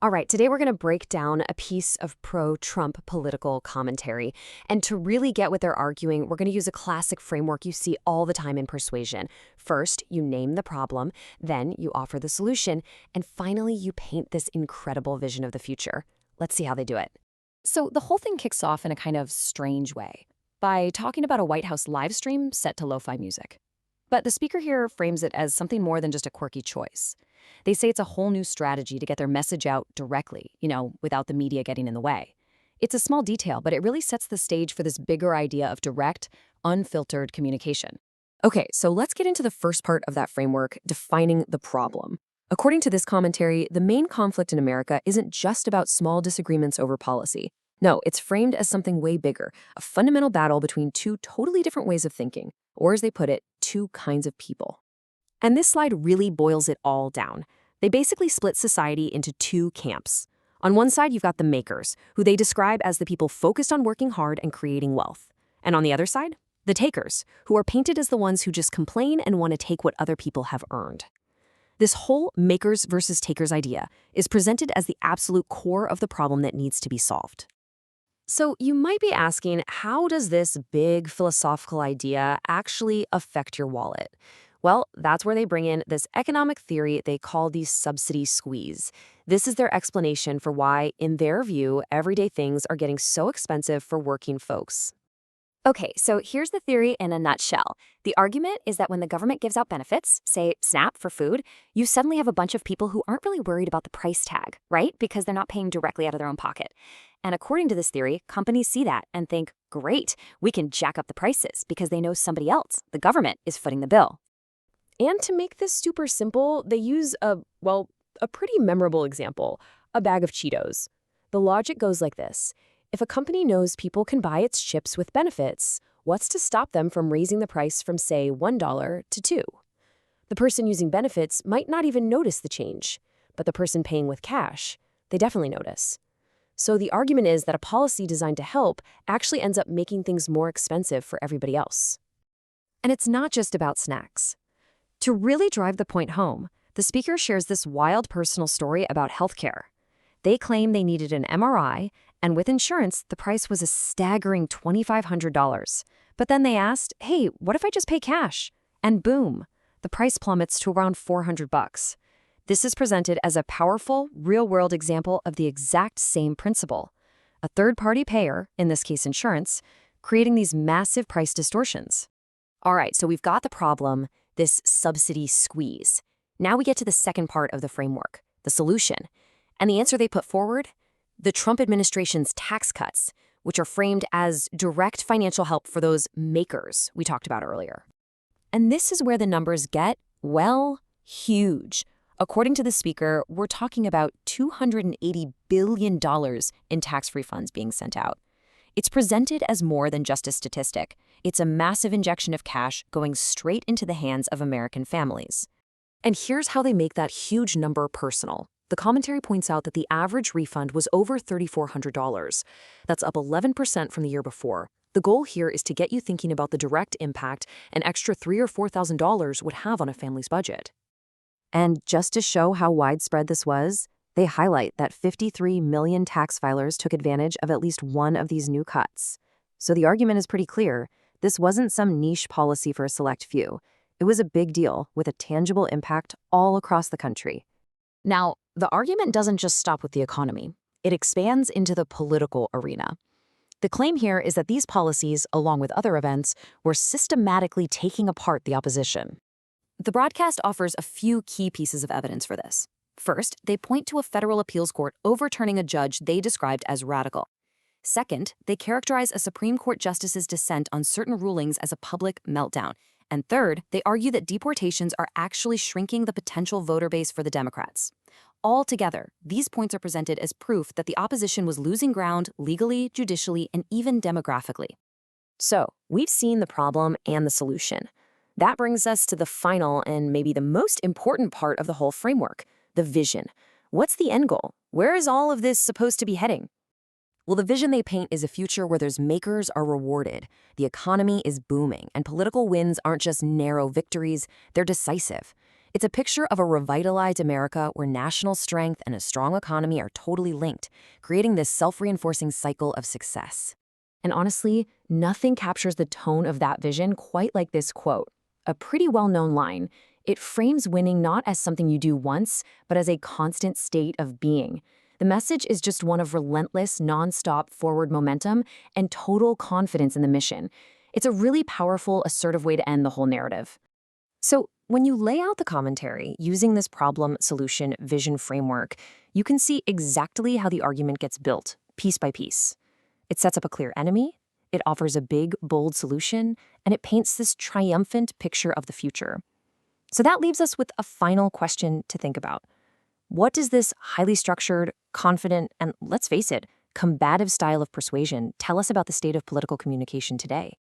All right, today we're going to break down a piece of pro-Trump political commentary. And to really get what they're arguing, we're going to use a classic framework you see all the time in persuasion. First, you name the problem, then you offer the solution, and finally you paint this incredible vision of the future. Let's see how they do it. So the whole thing kicks off in a kind of strange way by talking about a White House live stream set to lo-fi music. But the speaker here frames it as something more than just a quirky choice. They say it's a whole new strategy to get their message out directly, without the media getting in the way. It's a small detail, but it really sets the stage for this bigger idea of direct, unfiltered communication. Okay, so let's get into the first part of that framework, defining the problem. According to this commentary, the main conflict in America isn't just about small disagreements over policy. No, it's framed as something way bigger, a fundamental battle between two totally different ways of thinking, or as they put it, two kinds of people. And this slide really boils it all down. They basically split society into two camps. On one side, you've got the makers, who they describe as the people focused on working hard and creating wealth. And on the other side, the takers, who are painted as the ones who just complain and want to take what other people have earned. This whole makers versus takers idea is presented as the absolute core of the problem that needs to be solved. So you might be asking, how does this big philosophical idea actually affect your wallet? Well, that's where they bring in this economic theory they call the subsidy squeeze. This is their explanation for why, in their view, everyday things are getting so expensive for working folks. Okay, so here's the theory in a nutshell. The argument is that when the government gives out benefits, say SNAP for food, you suddenly have a bunch of people who aren't really worried about the price tag, right? Because they're not paying directly out of their own pocket. And according to this theory, companies see that and think, great, we can jack up the prices because they know somebody else, the government, is footing the bill. And to make this super simple, they use a pretty memorable example, a bag of Cheetos. The logic goes like this. If a company knows people can buy its chips with benefits, what's to stop them from raising the price from, say, $1 to $2? The person using benefits might not even notice the change, but the person paying with cash, they definitely notice. So the argument is that a policy designed to help actually ends up making things more expensive for everybody else. And it's not just about snacks. To really drive the point home, the speaker shares this wild personal story about healthcare. They claim they needed an MRI, and with insurance, the price was a staggering $2,500. But then they asked, hey, what if I just pay cash? And boom, the price plummets to around $400. This is presented as a powerful, real-world example of the exact same principle. A third-party payer, in this case insurance, creating these massive price distortions. All right, so we've got the problem, this subsidy squeeze. Now we get to the second part of the framework, the solution. And the answer they put forward? The Trump administration's tax cuts, which are framed as direct financial help for those makers we talked about earlier. And this is where the numbers get, well, huge. According to the speaker, we're talking about $280 billion in tax refunds being sent out. It's presented as more than just a statistic. It's a massive injection of cash going straight into the hands of American families. And here's how they make that huge number personal. The commentary points out that the average refund was over $3,400. That's up 11% from the year before. The goal here is to get you thinking about the direct impact an extra $3,000 or $4,000 would have on a family's budget. And just to show how widespread this was, they highlight that 53 million tax filers took advantage of at least one of these new cuts. So the argument is pretty clear. This wasn't some niche policy for a select few. It was a big deal with a tangible impact all across the country. Now, the argument doesn't just stop with the economy. It expands into the political arena. The claim here is that these policies, along with other events, were systematically taking apart the opposition. The broadcast offers a few key pieces of evidence for this. First, they point to a federal appeals court overturning a judge they described as radical. Second, they characterize a Supreme Court justice's dissent on certain rulings as a public meltdown. And third, they argue that deportations are actually shrinking the potential voter base for the Democrats. Altogether, these points are presented as proof that the opposition was losing ground legally, judicially, and even demographically. So, we've seen the problem and the solution. That brings us to the final and maybe the most important part of the whole framework, the vision. What's the end goal? Where is all of this supposed to be heading? Well, the vision they paint is a future where those makers are rewarded, the economy is booming, and political wins aren't just narrow victories, they're decisive. It's a picture of a revitalized America where national strength and a strong economy are totally linked, creating this self-reinforcing cycle of success. And honestly, nothing captures the tone of that vision quite like this quote. A pretty well-known line. It frames winning not as something you do once, but as a constant state of being. The message is just one of relentless, non-stop forward momentum and total confidence in the mission. It's a really powerful, assertive way to end the whole narrative. So, when you lay out the commentary using this problem-solution-vision framework, you can see exactly how the argument gets built, piece by piece. It sets up a clear enemy, it offers a big, bold solution, and it paints this triumphant picture of the future. So that leaves us with a final question to think about. What does this highly structured, confident, and let's face it, combative style of persuasion tell us about the state of political communication today?